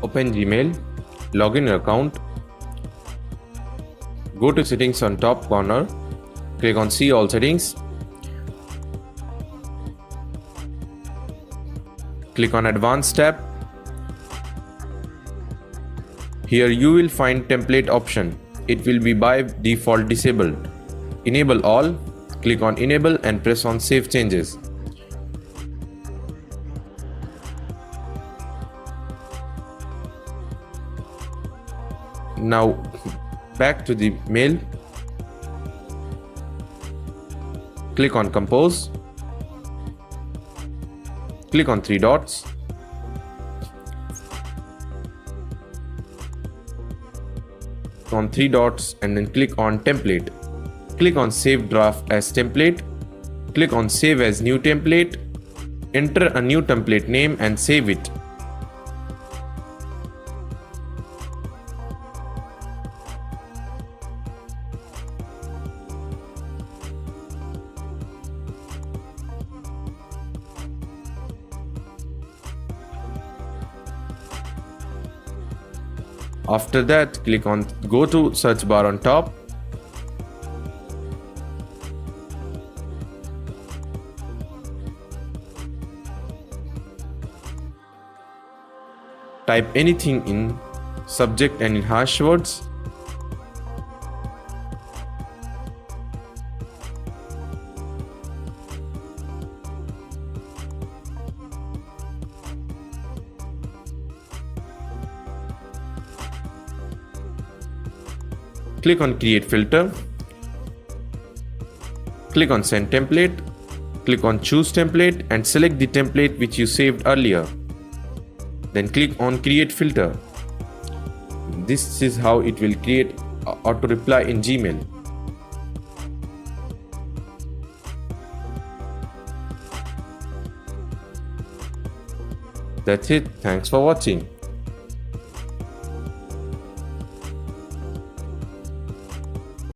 Open Gmail, log in your account, go to settings on top corner, click on see all settings, click on advanced tab. Here you will find template option. It will be by default disabled. Enable all, click on enable and press on save changes. Now back to the mail, click on compose, click on three dots, and then click on template. Click on save draft as template, click on save as new template, enter a new template name and save it. After that, click on go to search bar on top. Type anything in subject and in hash words. Click on create filter, click on send template, click on choose template and select the template which you saved earlier. Then click on create filter. This is how it will create auto reply in Gmail. That's it. Thanks for watching.